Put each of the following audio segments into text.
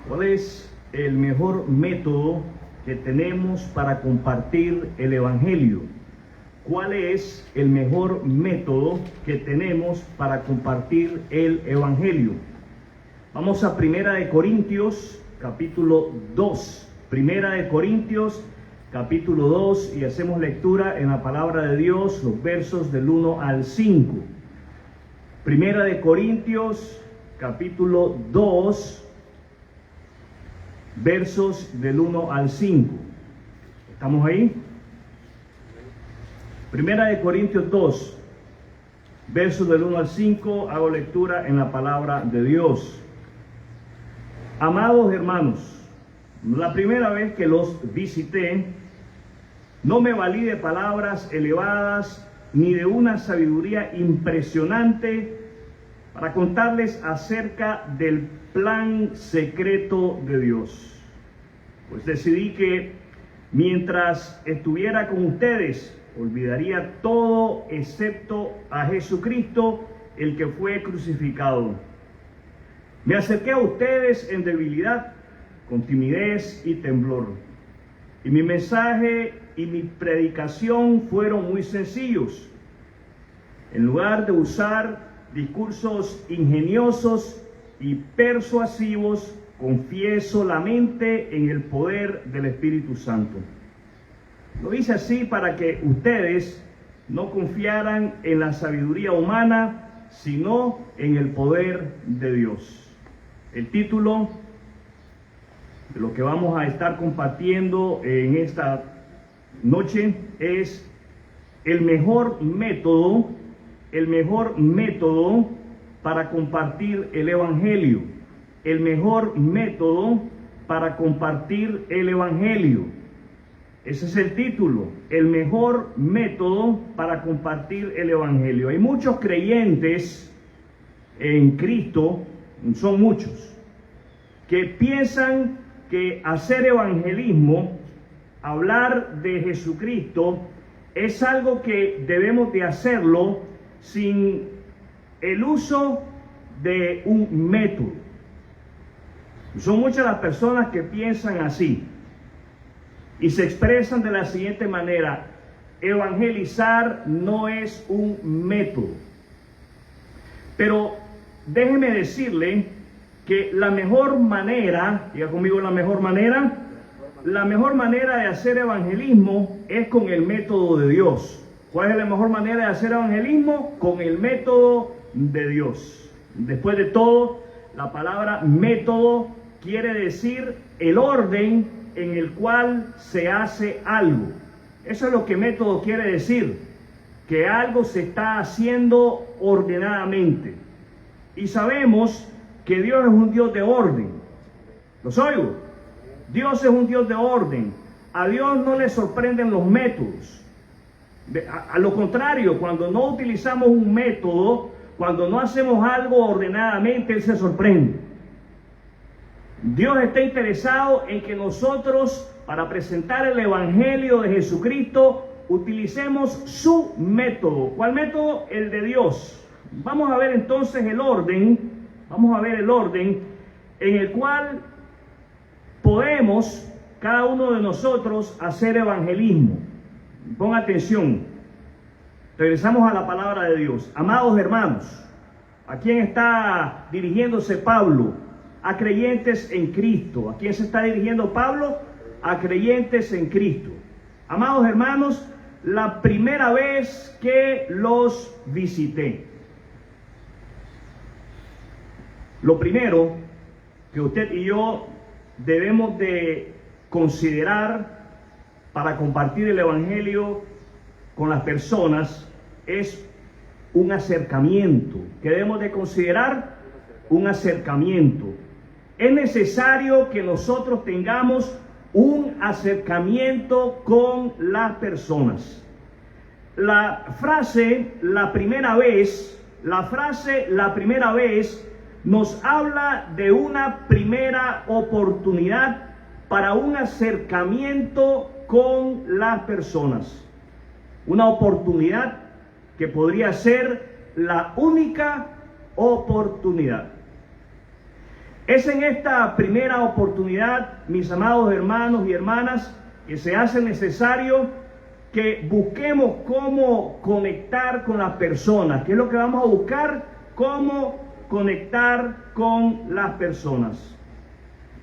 ¿Cuál es el mejor método que tenemos para compartir el Evangelio? ¿Cuál es el mejor método que tenemos para compartir el Evangelio? Vamos a Primera de Corintios, capítulo 2. Primera de Corintios, capítulo 2, y hacemos lectura en la palabra de Dios, los versos del 1 al 5. Primera de Corintios, capítulo 2, versos del 1 al 5. ¿Estamos ahí? Primera de Corintios 2, versos del 1 al 5, hago lectura en la palabra de Dios. Amados hermanos, la primera vez que los visité, no me valí de palabras elevadas ni de una sabiduría impresionante para contarles acerca del plan secreto de Dios. Pues decidí que mientras estuviera con ustedes, olvidaría todo excepto a Jesucristo, el que fue crucificado. Me acerqué a ustedes en debilidad, con timidez y temblor. Y mi mensaje y mi predicación fueron muy sencillos. En lugar de usar discursos ingeniosos y persuasivos, confié solamente en el poder del Espíritu Santo. Lo hice así para que ustedes no confiaran en la sabiduría humana, sino en el poder de Dios. El título de lo que vamos a estar compartiendo en esta noche es el mejor método para compartir el Evangelio. El mejor método para compartir el Evangelio. Ese es el título, el mejor método para compartir el Evangelio. Hay muchos creyentes en Cristo, son muchos, que piensan que hacer evangelismo, hablar de Jesucristo, es algo que debemos de hacerlo sin el uso de un método. Son muchas las personas que piensan así y se expresan de la siguiente manera: evangelizar no es un método. Pero déjeme decirle que la mejor manera, diga conmigo la mejor manera de hacer evangelismo es con el método de Dios. ¿Cuál es la mejor manera de hacer evangelismo? Con el método de Dios. Después de todo, la palabra método quiere decir el orden en el cual se hace algo. Eso es lo que método quiere decir, que algo se está haciendo ordenadamente. Y sabemos que Dios es un Dios de orden. ¿Los oigo? Dios es un Dios de orden. A Dios no le sorprenden los métodos. A lo contrario, cuando no utilizamos un método, cuando no hacemos algo ordenadamente, Él se sorprende. Dios está interesado en que nosotros, para presentar el Evangelio de Jesucristo, utilicemos su método. ¿Cuál método? El de Dios. Vamos a ver entonces el orden en el cual podemos, cada uno de nosotros, hacer evangelismo. Ponga atención. Regresamos a la palabra de Dios. Amados hermanos, ¿a quién está dirigiéndose Pablo? A creyentes en Cristo. ¿A quién se está dirigiendo Pablo? A creyentes en Cristo. Amados hermanos, la primera vez que los visité, lo primero que usted y yo debemos de considerar para compartir el Evangelio con las personas es un acercamiento. ¿Qué debemos de considerar? Un acercamiento. Es necesario que nosotros tengamos un acercamiento con las personas. La frase la primera vez nos habla de una primera oportunidad para un acercamiento con las personas. Una oportunidad que podría ser la única oportunidad. Es en esta primera oportunidad, mis amados hermanos y hermanas, que se hace necesario que busquemos cómo conectar con las personas. ¿Qué es lo que vamos a buscar? Cómo conectar con las personas.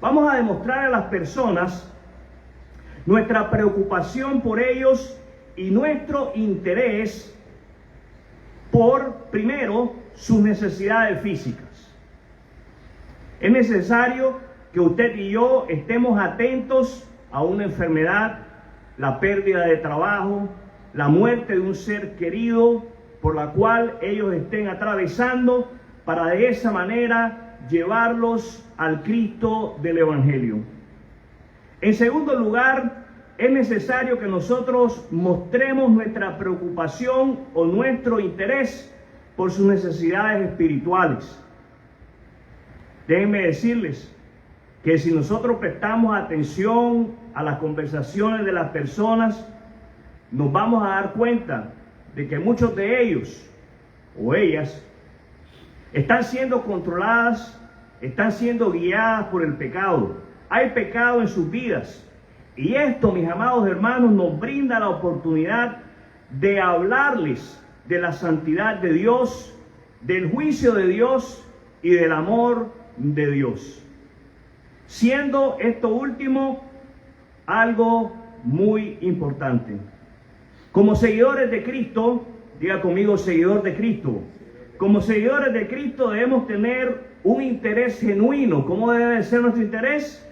Vamos a demostrar a las personas nuestra preocupación por ellos y nuestro interés por, primero, sus necesidades físicas. Es necesario que usted y yo estemos atentos a una enfermedad, la pérdida de trabajo, la muerte de un ser querido por la cual ellos estén atravesando, para de esa manera llevarlos al Cristo del Evangelio. En segundo lugar, es necesario que nosotros mostremos nuestra preocupación o nuestro interés por sus necesidades espirituales. Déjenme decirles que si nosotros prestamos atención a las conversaciones de las personas, nos vamos a dar cuenta de que muchos de ellos o ellas están siendo controladas, están siendo guiadas por el pecado. Hay pecado en sus vidas. Y esto, mis amados hermanos, nos brinda la oportunidad de hablarles de la santidad de Dios, del juicio de Dios y del amor de Dios. Siendo esto último algo muy importante. Como seguidores de Cristo, diga conmigo, seguidor de Cristo. Como seguidores de Cristo debemos tener un interés genuino. ¿Cómo debe ser nuestro interés?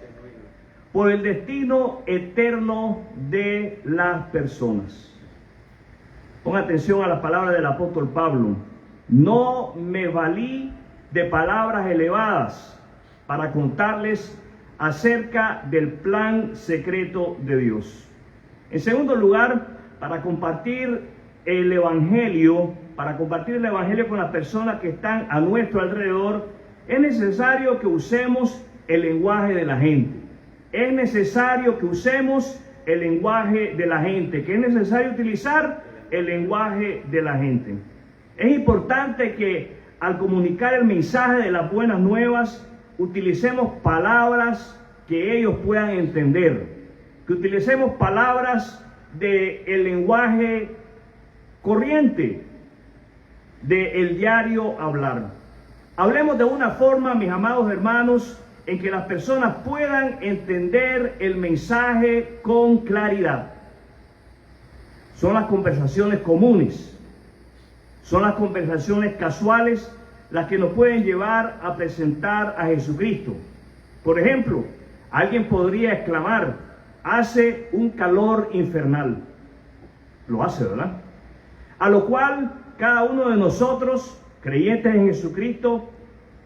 Por el destino eterno de las personas. Ponga atención a las palabras del apóstol Pablo. No me valí de palabras elevadas para contarles acerca del plan secreto de Dios. En segundo lugar, para compartir el Evangelio con las personas que están a nuestro alrededor, es necesario que usemos el lenguaje de la gente. Es necesario que usemos el lenguaje de la gente, que es necesario utilizar el lenguaje de la gente. Es importante que al comunicar el mensaje de las buenas nuevas, utilicemos palabras que ellos puedan entender, que utilicemos palabras del lenguaje corriente, del diario hablar. Hablemos de una forma, mis amados hermanos, en que las personas puedan entender el mensaje con claridad. Son las conversaciones comunes, son las conversaciones casuales las que nos pueden llevar a presentar a Jesucristo. Por ejemplo, alguien podría exclamar: hace un calor infernal. Lo hace, ¿verdad? A lo cual cada uno de nosotros, creyentes en Jesucristo,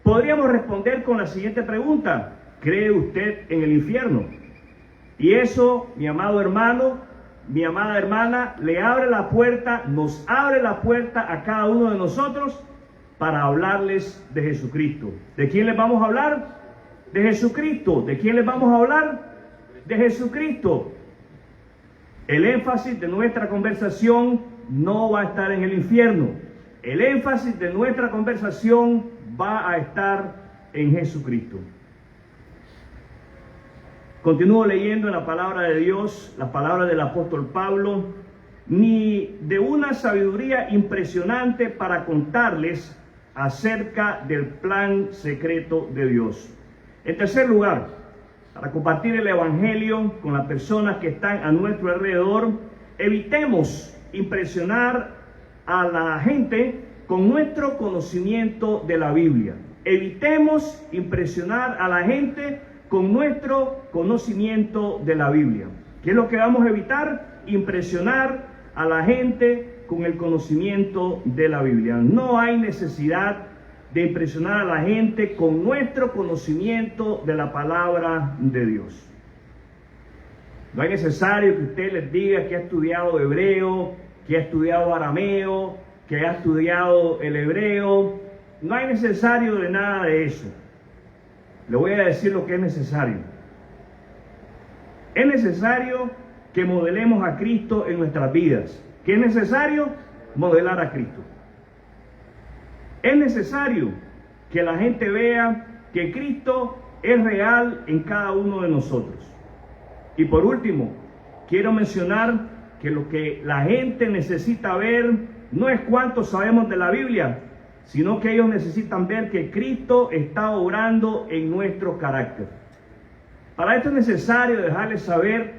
podríamos responder con la siguiente pregunta: ¿cree usted en el infierno? Y eso, mi amado hermano, mi amada hermana, le abre la puerta, nos abre la puerta a cada uno de nosotros para hablarles de Jesucristo. ¿De quién les vamos a hablar? De Jesucristo. ¿De quién les vamos a hablar? De Jesucristo. El énfasis de nuestra conversación no va a estar en el infierno. El énfasis de nuestra conversación va a estar en Jesucristo. Continúo leyendo en la palabra de Dios, la palabra del apóstol Pablo: ni de una sabiduría impresionante para contarles acerca del plan secreto de Dios. En tercer lugar, para compartir el Evangelio con las personas que están a nuestro alrededor, evitemos impresionar a la gente con nuestro conocimiento de la Biblia. Evitemos impresionar a la gente con nuestro conocimiento de la Biblia. ¿Qué es lo que vamos a evitar? Impresionar a la gente con el conocimiento de la Biblia. No hay necesidad de impresionar a la gente con nuestro conocimiento de la palabra de Dios. No es necesario que usted les diga que ha estudiado hebreo, que ha estudiado arameo, que ha estudiado el hebreo. No hay necesario de nada de eso. Le voy a decir lo que es necesario. Es necesario que modelemos a Cristo en nuestras vidas. ¿Qué es necesario? Modelar a Cristo. Es necesario que la gente vea que Cristo es real en cada uno de nosotros. Y por último, quiero mencionar que lo que la gente necesita ver no es cuánto sabemos de la Biblia, sino que ellos necesitan ver que Cristo está obrando en nuestro carácter. Para esto es necesario dejarles saber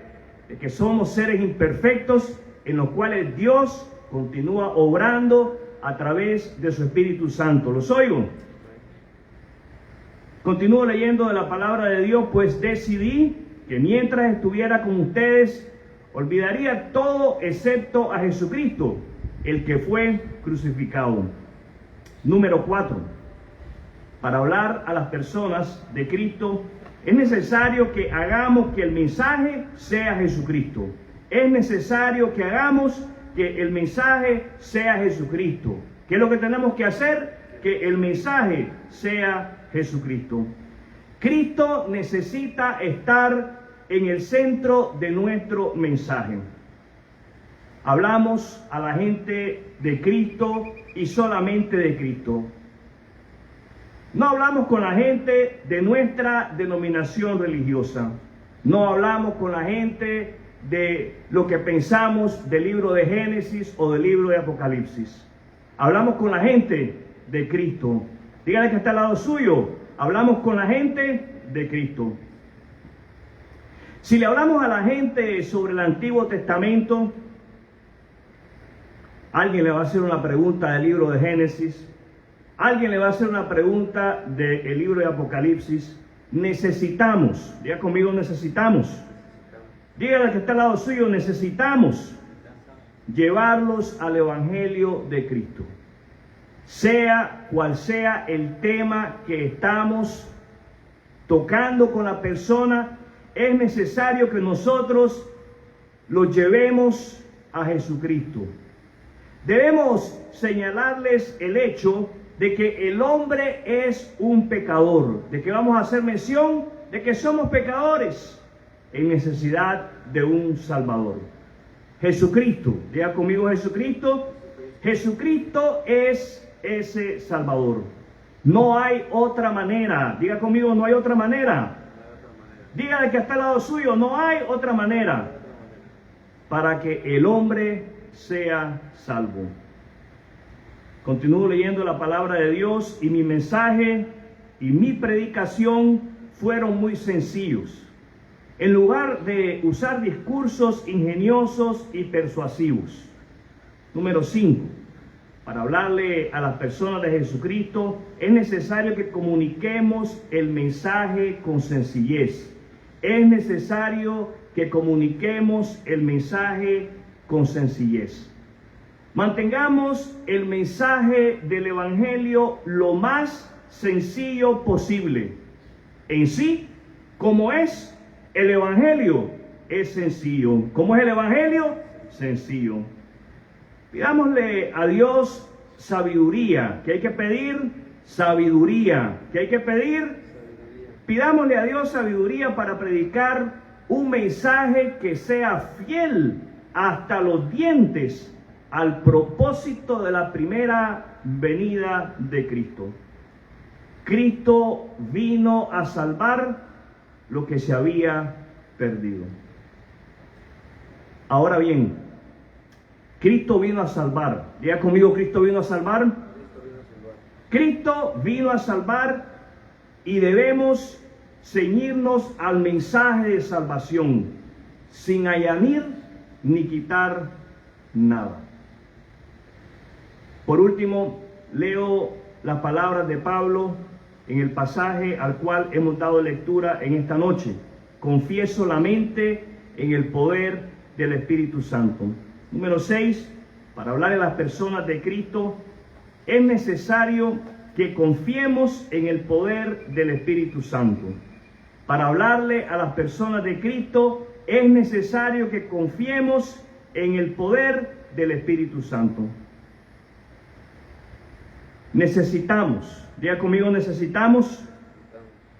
de que somos seres imperfectos en los cuales Dios continúa obrando a través de su Espíritu Santo. ¿Los oigo? Continúo leyendo de la palabra de Dios, pues decidí que mientras estuviera con ustedes, olvidaría todo excepto a Jesucristo, el que fue crucificado. Número 4. Para hablar a las personas de Cristo, es necesario que hagamos que el mensaje sea Jesucristo. Es necesario que hagamos que el mensaje sea Jesucristo. ¿Qué es lo que tenemos que hacer? Que el mensaje sea Jesucristo. Cristo necesita estar en el centro de nuestro mensaje. Hablamos a la gente de Cristo y solamente de Cristo. No hablamos con la gente de nuestra denominación religiosa. No hablamos con la gente de lo que pensamos del libro de Génesis o del libro de Apocalipsis. Hablamos con la gente de Cristo. Dígale que está al lado suyo. Hablamos con la gente de Cristo. Si le hablamos a la gente sobre el Antiguo Testamento, alguien le va a hacer una pregunta del libro de Génesis, alguien le va a hacer una pregunta del libro de Apocalipsis. Necesitamos, diga conmigo, necesitamos. Dígale que está al lado suyo, necesitamos llevarlos al Evangelio de Cristo. Sea cual sea el tema que estamos tocando con la persona, es necesario que nosotros los llevemos a Jesucristo. Debemos señalarles el hecho de que el hombre es un pecador, de que vamos a hacer mención de que somos pecadores en necesidad de un Salvador. Jesucristo, diga conmigo Jesucristo. Jesucristo es ese Salvador. No hay otra manera. Diga conmigo, no hay otra manera. Dígale que está al lado suyo, no hay otra manera para que el hombre sea salvo. Continúo leyendo la palabra de Dios y mi mensaje y mi predicación fueron muy sencillos. En lugar de usar discursos ingeniosos y persuasivos. Número 5. Para hablarle a las personas de Jesucristo es necesario que comuniquemos el mensaje con sencillez. Es necesario que comuniquemos el mensaje con sencillez. Mantengamos el mensaje del Evangelio lo más sencillo posible. En sí, como es el Evangelio, es sencillo. ¿Cómo es el Evangelio? Sencillo. Pidámosle a Dios sabiduría. ¿Qué hay que pedir? Sabiduría. ¿Qué hay que pedir? Pidámosle a Dios sabiduría para predicar un mensaje que sea fiel hasta los dientes al propósito de la primera venida de Cristo. Cristo vino a salvar lo que se había perdido. Ahora bien, Cristo vino a salvar. Diga conmigo, Cristo vino a salvar. Cristo vino a salvar y debemos ceñirnos al mensaje de salvación sin añadir ni quitar nada. Por último, leo las palabras de Pablo en el pasaje al cual hemos dado lectura en esta noche. Confieso la mente en el poder del Espíritu Santo. Número 6, para hablar de las personas de Cristo, es necesario que confiemos en el poder del Espíritu Santo. Para hablarle a las personas de Cristo, es necesario que confiemos en el poder del Espíritu Santo. Necesitamos, diga conmigo, necesitamos.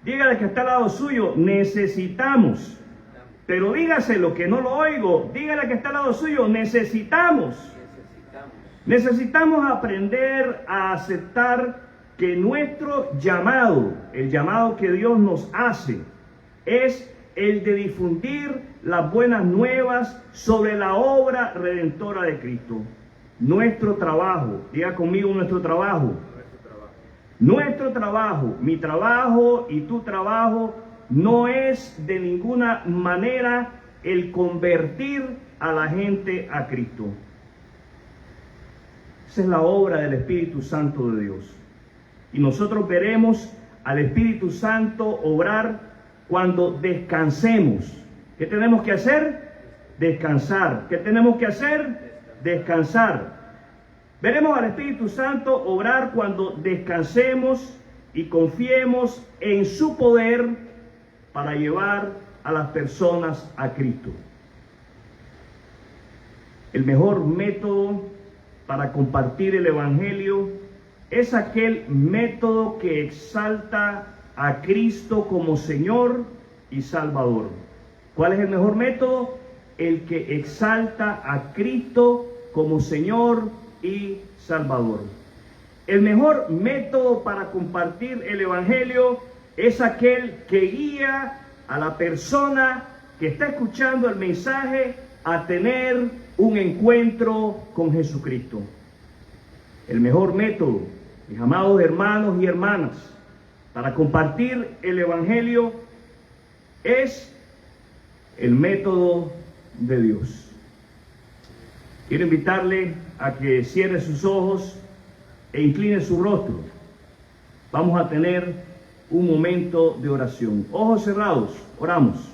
Dígale que está al lado suyo, necesitamos. Pero dígaselo, que no lo oigo. Dígale que está al lado suyo, necesitamos. Necesitamos aprender a aceptar que nuestro llamado, el llamado que Dios nos hace, es el de difundir las buenas nuevas sobre la obra redentora de Cristo. Nuestro trabajo, diga conmigo nuestro trabajo. Nuestro trabajo, mi trabajo y tu trabajo, no es de ninguna manera el convertir a la gente a Cristo. Esa es la obra del Espíritu Santo de Dios. Y nosotros veremos al Espíritu Santo obrar cuando descansemos. ¿Qué tenemos que hacer? Descansar. ¿Qué tenemos que hacer? Descansar. Veremos al Espíritu Santo obrar cuando descansemos y confiemos en su poder para llevar a las personas a Cristo. El mejor método para compartir el Evangelio es aquel método que exalta a Cristo como Señor y Salvador. ¿Cuál es el mejor método? El que exalta a Cristo como Señor y Salvador. El mejor método para compartir el Evangelio es aquel que guía a la persona que está escuchando el mensaje a tener un encuentro con Jesucristo. El mejor método, mis amados hermanos y hermanas, para compartir el Evangelio es el método de Dios. Quiero invitarle a que cierre sus ojos e incline su rostro. Vamos a tener un momento de oración. Ojos cerrados, oramos.